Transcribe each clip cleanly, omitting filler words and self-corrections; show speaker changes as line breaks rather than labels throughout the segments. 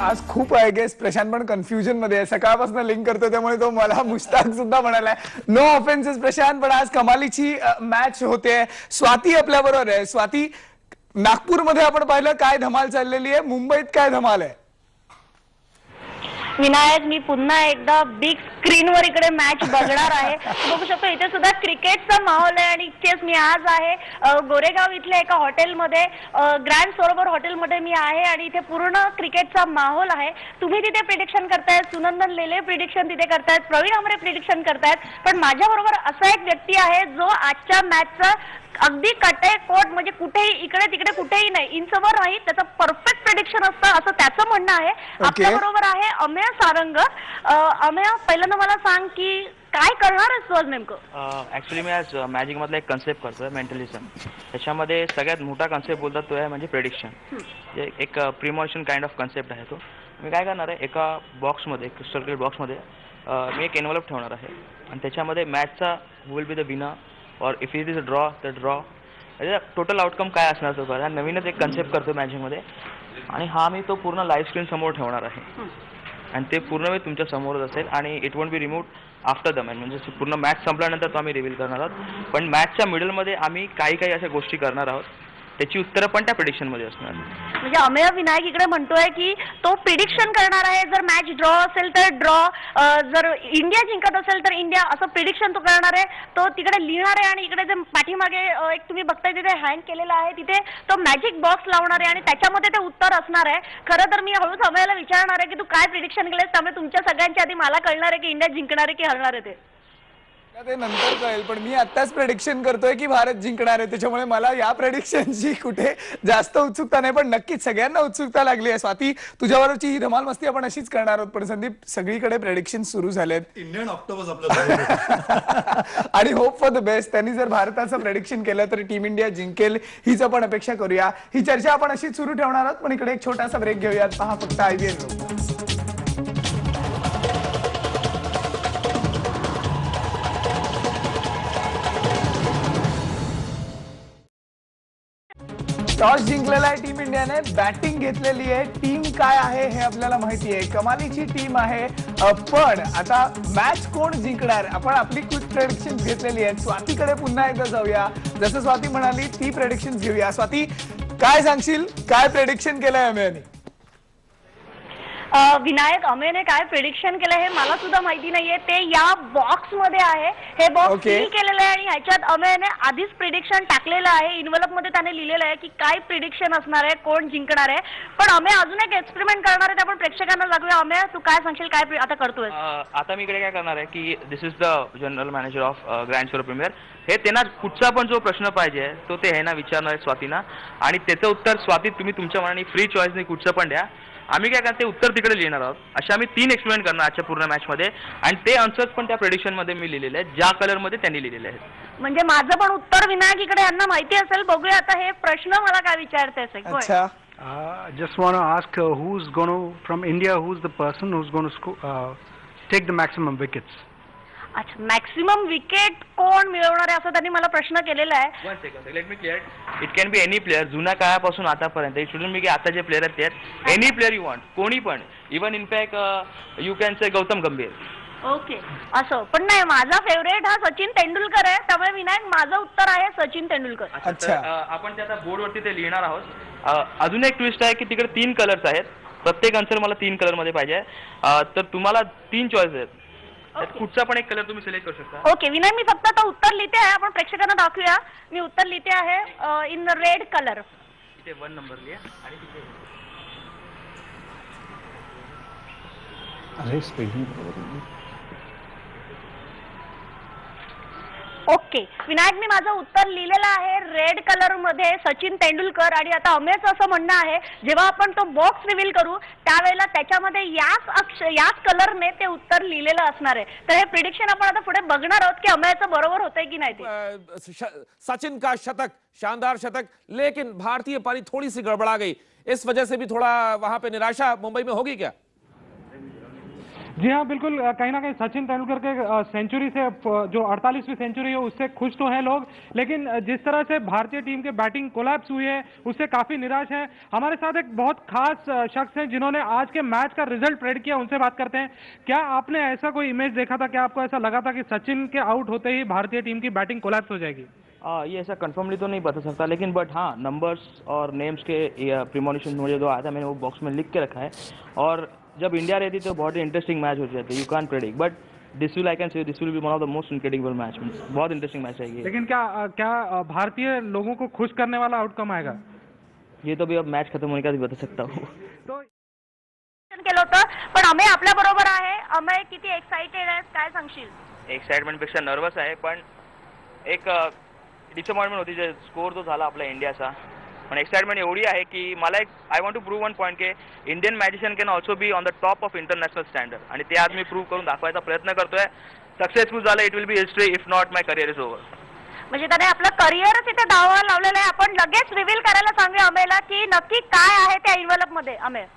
आज खूप I guess Prashant पण कन्फ्युजन मध्ये आहे, सकाळपासून लिंक करतो त्यामुळे तो मला मुश्ताक सुद्धा म्हणालाय. नो ऑफेन्सेस प्रशांत, पण आज कमालीची मॅच होते. स्वाती आपल्या बरोबर आहे. स्वाती, नागपूरमध्ये आपण पाहिलं काय धमाल चाललेली आहे, मुंबईत काय धमाल आहे?
विनायक, मी पुन्हा एकदा बिग स्क्रीनवर इकडे मॅच बघणार आहे. बघू शकतो इथे सुद्धा क्रिकेटचा माहोल आहे आणि इतकेच मी आज आहे गोरेगाव इथल्या एका हॉटेलमध्ये, ग्रँड सरोवर हॉटेलमध्ये मी आहे आणि इथे पूर्ण क्रिकेटचा माहोल आहे. तुम्ही तिथे प्रिडिक्शन करतायत, सुनंदन लेले प्रिडिक्शन तिथे करतायत, प्रवीण आमरे प्रिडिक्शन करतायत, पण माझ्याबरोबर असा एक व्यक्ती आहे जो आजच्या मॅचचा अगदी कटेकोट म्हणजे कुठेही इकडे तिकडे कुठेही नाही, इंचवर नाही, त्याचं परफेक्ट प्रेडिक्शन असतं असं त्याचं म्हणणं आहे. आपल्या बरोबर आहे अमेय सारंग. अमेय, पहिल्यांदा मला सांग की काय करणार आहेस तू आज नेमकं?
ऍक्च्युली मी आज मॅजिक मधला एक कन्सेप्ट करतोय, मेंटलिझम. त्याच्यामध्ये सगळ्यात मोठा कन्सेप्ट बोलतात तो आहे म्हणजे प्रेडिक्शन. एक प्रिमॉशन काइंड ऑफ कन्सेप्ट आहे तो. मी काय करणार आहे, एका बॉक्समध्ये, क्रिस्टल क्लिअर बॉक्समध्ये मी एक एनव्हलप ठेवणार आहे आणि त्याच्यामध्ये मॅचचा विल बी द विनर और if it is a draw the draw, म्हणजे टोटल आउटकम काय असणार तो करा. नवीनच एक कन्सेप्ट करतो मॅजिकमध्ये आणि हा मी तो पूर्ण लाईव्ह स्क्रीन समोर ठेवणार आहे आणि ते पूर्ण वेळ तुमच्या समोरच असेल आणि it won't be removed after the match. म्हणजे पूर्ण मॅच संपल्यानंतर तो आम्ही रिव्हील करणार आहोत, पण मॅचच्या मिडलमध्ये आम्ही काही अशा गोष्टी करणार आहोत, त्याची उत्तरं पण त्या प्रिडिक्शनमध्ये असणार.
म्हणजे अमेय विनायक इकडे म्हणतोय की तो प्रिडिक्शन करणार आहे, जर मॅच ड्रॉ असेल तर ड्रॉ, जर इंडिया जिंकत असेल तर इंडिया, असं प्रिडिक्शन तो करणार आहे. तो तिकडे लिहिणार आहे आणि इकडे जे पाठीमागे एक तुम्ही बघताय तिथे हँग केलेला आहे, तिथे तो मॅजिक बॉक्स लावणार आहे आणि त्याच्यामध्ये ते उत्तर असणार आहे. खरं तर मी हळूच अमेयला विचारणार आहे की तू काय प्रिडिक्शन केलंस, त्यामुळे तुमच्या सगळ्यांच्या आधी मला कळणार आहे की इंडिया जिंकणार आहे की हरणार आहे
ते नंतर कळेल, पण मी आत्ताच प्रेडिक्शन करतोय की भारत जिंकणार आहे, त्याच्यामुळे मला या प्रेडिक्शनची कुठे जास्त उत्सुकता नाही, पण नक्कीच सगळ्यांना उत्सुकता लागली आहे. स्वाती, तुझ्यावरची ही धमाल मस्ती आपण अशीच करणार आहोत, पण संदीप सगळीकडे प्रेडिक्शन सुरू झालेत.
इंडियन ऑक्टोबस आपलं
आणि होप फॉर द बेस्ट. त्यांनी जर भारताचं प्रेडिक्शन केलं तर टीम इंडिया जिंकेल हीच आपण अपेक्षा करूया. ही चर्चा आपण अशीच सुरू ठेवणार आहोत, पण इकडे एक छोटासा ब्रेक घेऊयात. पहा फक्त IBN. टॉस जिंकलेला आहे टीम इंडियाने, बॅटिंग घेतलेली आहे. टीम काय आहे हे आपल्याला माहिती आहे, कमालीची टीम आहे, पण आता मॅच कोण जिंकणार, आपण आपली क्विक प्रेडिक्शन घेतलेली आहेत. स्वातीकडे पुन्हा एकदा जाऊया, जसं स्वाती म्हणाली ती प्रेडिक्शन घेऊया. स्वाती, काय सांगशील, काय प्रेडिक्शन केलंय अमेयने?
विनायक, अमेयने काय प्रिडिक्शन केलं हे मला सुद्धा माहिती नाहीये. ते या बॉक्स मध्ये आहे, हे बॉक्स सील केलेलं आहे आणि ह्याच्यात अमेयने आधीच प्रिडिक्शन टाकलेलं आहे. इन्व्हलप मध्ये त्याने लिहिलेलं आहे की काय प्रिडिक्शन असणार आहे, कोण जिंकणार आहे. पण अमेय अजून एक एक्सपेरिमेंट करणार आहे, आपण प्रेक्षकांना दाखवूया. अमेय, तू काय सांगशील, काय आता करतोय?
आता मी इकडे काय करणार आहे की this is the general manager of Grand Sarovar Premier. हे त्यांना कुठचा पण जो प्रश्न पाहिजे तो ते ह्यांना विचारणार आहे स्वातीना, आणि त्याचं उत्तर स्वाती तुम्ही तुमच्या मनाने फ्री चॉईसने कुठचं पण द्या. आम्ही काय करते उत्तर तिकडे लिहिणार आहोत. अशा आम्ही 3 एक्सपेरिमेंट करणार आजच्या पूर्ण मॅचमध्ये आणि ते आन्सर्स पण त्या प्रेडिक्शन मध्ये मी लिहिलेले आहेत, ज्या कलरमध्ये त्यांनी लिहिलेले आहेत.
म्हणजे माझं पण उत्तर विनायक इकडे यांना माहिती असेल. बघूया आता हे प्रश्न मला काय विचारतायत.
अच्छा,
just want to ask who's going to, from India, who's the person who's going to take the maximum wickets?
अच्छा, मॅक्सिमम विकेट कोण मिळवणार आहे असं त्यांनी मला प्रश्न केलेला आहे.
1 second, let me clear. It can be any player, जुन्या काळापासून आतापर्यंत. इट शुडंट बी की आता जे प्लेअर आहेत ते, एनी प्लेअर यू वॉन्ट, कोणी पण. Even in fact you can say Gautam गंभीर.
ओके, असं पण नाही. माझा फेवरेट हा सचिन तेंडुलकर आहे, त्यामुळे विनायक माझं उत्तर आहे सचिन तेंडुलकर.
अच्छा,
आपण ते आता बोर्डवरती ते लिहिणार आहोत. अजून एक ट्विस्ट आहे की तिकडे 3 कलर्स आहेत, प्रत्येक आन्सर मला 3 कलर मध्ये पाहिजे. तर तुम्हाला 3 चॉईस आहेत, कुठचा पण एक कलर तुम्ही सिलेक्ट करू शकता.
ओके विनायक, मी फक्त आता उत्तर लिहिते आहे, आपण प्रेक्षकांना दाखवूया. मी उत्तर लिहिते आहे इन रेड कलर.
इथे 1 नंबर लिहा आणि तिथे
अरे स्पेलिंग.
ओके विनायक, मी माझं उत्तर लिहिलेलं आहे रेड कलर मध्ये सचिन तेंडुलकर. आणि आता अमेयचं असं म्हणणं आहे जेव्हा आपण तो बॉक्स रिव्हील करू त्यावेळेला त्याच्यामध्ये याच कलरने ते उत्तर लिहिलेलं असणार आहे. तर हे प्रिडिक्शन आपण आता पुढे बघणार आहोत की अमेयचं बरोबर होतंय की नाही ते.
सचिन का शतक, शानदार शतक, लेकिन भारतीय पारी थोड़ी सी गड़बड़ा गई, इस वजह से भी थोड़ा वहां पे निराशा मुंबई में होगी क्या?
जी हाँ बिल्कुल, कहीं ना कहीं सचिन तेंदुलकर के सेंचुरी से जो 48वीं सेंचुरी है उससे खुश तो हैं लोग, लेकिन जिस तरह से भारतीय टीम के बैटिंग कोलैप्स हुई है उससे काफी निराश है। हमारे साथ एक बहुत खास शख्स हैं जिन्होंने आज के मैच का रिजल्ट प्रेडिक्ट किया, उनसे बात करते हैं। क्या आपने ऐसा कोई इमेज देखा था, क्या आपको ऐसा लगा था कि सचिन के आउट होते ही भारतीय टीम की बैटिंग कोलैप्स हो जाएगी?
ये ऐसा कंफर्मली तो नहीं बता सकता, लेकिन बट हाँ, नंबर्स और नेम्स के प्रीमोनिशन मुझे जो आया था मैंने वो बॉक्स में लिख के रखा है। और जब इंडिया रहती तो बहुत ही इंटरेस्टिंग मैच हो जाते, you can predict, but this will I can say this will be one of the most incredible match. बहुत इंटरेस्टिंग मैच है ये।
लेकिन क्या भारतीय लोगों को खुश करने वाला आउटकम आएगा?
ये तो भी अब मॅच खतम होने का बता सकता हूँ।
तो
केलं होतं, पण अमेय आपल्या बरोबर आहे. अमेय किती एक्साइटेड आहेस, काय सांगशील?
एक्साइटमेंट पेक्षा नर्वस आहे, पण एक डिसअपॉइंटमेंट होती जे स्कोर जो झाला आपल्या इंडियाचा, पण एक्साइटमेंट एवढी आहे की मला एक I want to prove one point की Indian magician can also be on the top of international standard, आणि ते आज मी प्रूव्ह करून दाखवायचा प्रयत्न करतोय. सक्सेसफुल झालं, it will be history, if not my career is over.
म्हणजे त्याने आपलं करिअरच इथे दावा लावलेलं आहे. आपण लगेच रिव्हील करायला सांगूया अमेयला की नक्की काय आहे त्या इन्व्हलप मध्ये. अमेय,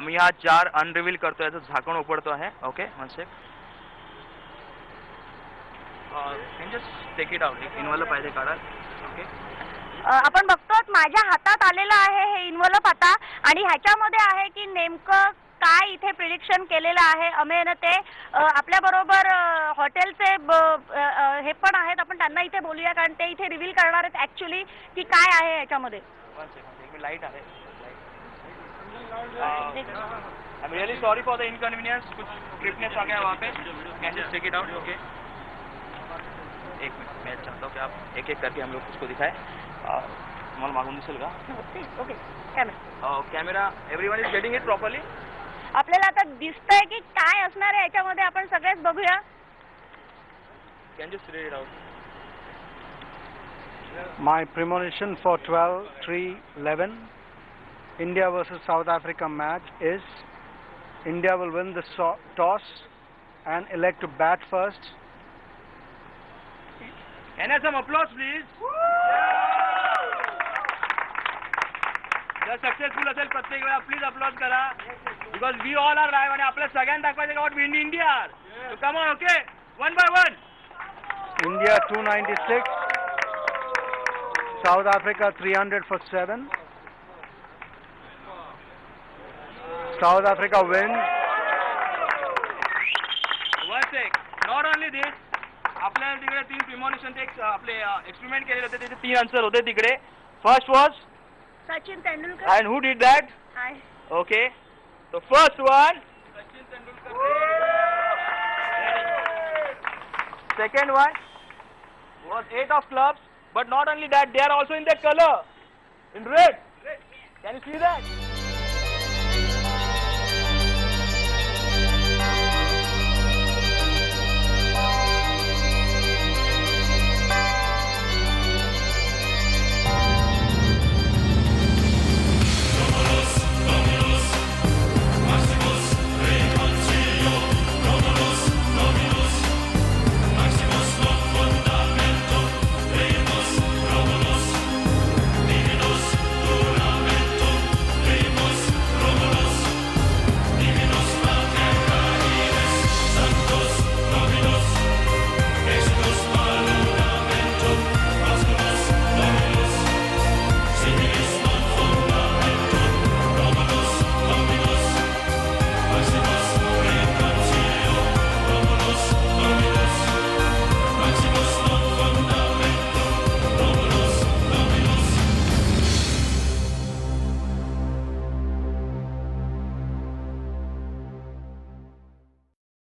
मी हा 4 अनरिव्हील करतोय, याचं झाकण उपडतो आहे. Okay, one sec. Just take it out, involve पाहिजे काढा. ओके,
आपण बघतो माझ्या हातात आलेलं आहे हे इन्व्हलप आता, आणि ह्याच्यामध्ये आहे की नेमकं काय इथे प्रिडिक्शन केलेलं आहे अमेयनं ते. आपल्या बरोबर हॉटेलचे हे पण आहेत, आपण त्यांना इथे बोलूया कारण ते इथे रिव्हील करणार आहेत ऍक्च्युली की काय आहे ह्याच्यामध्ये.
वन सेकंड, मी लाईट आहे. I'm really sorry for the inconvenience. कुछ ट्रिपनेस आ गया वहाँ पे. Can just take it out, okay? एक मिनट, मैं चाहता हूँ कि आप एक एक करके हम लोग उसको दिखाएं. तुम्हाला मागून दिसेल का?
Okay, camera.
Camera, everyone is getting it properly.
आपल्याला आता दिसतंय की काय असणार आहे याच्यामध्ये, आपण सगळेच बघूया.
Can just read it out.
My premonition for 12-3-11 India versus South Africa match is India will win the toss and elect to bat first.
Can I have some applause, please? जर सक्सेसफुल असेल प्रत्येक वेळा please applause करा, because we all are live आणि आपल्या सगळ्यांना दाखवायचं का win India. Come on, okay, one by one.
India 296, South Africa 300 for 7. South Africa wins.
One sec, not only this, आपल्या तिकडे 3 प्रिमॉनिशन ते आपले एक्सपेरिमेंट केलेले होते, त्याचे 3 आन्सर होते तिकडे. First was
Sachin Tendulkar.
and who did that?
High.
Okay, so first one, second one was 8 of clubs, but not only that, they are also in their color, in red. Can you see that?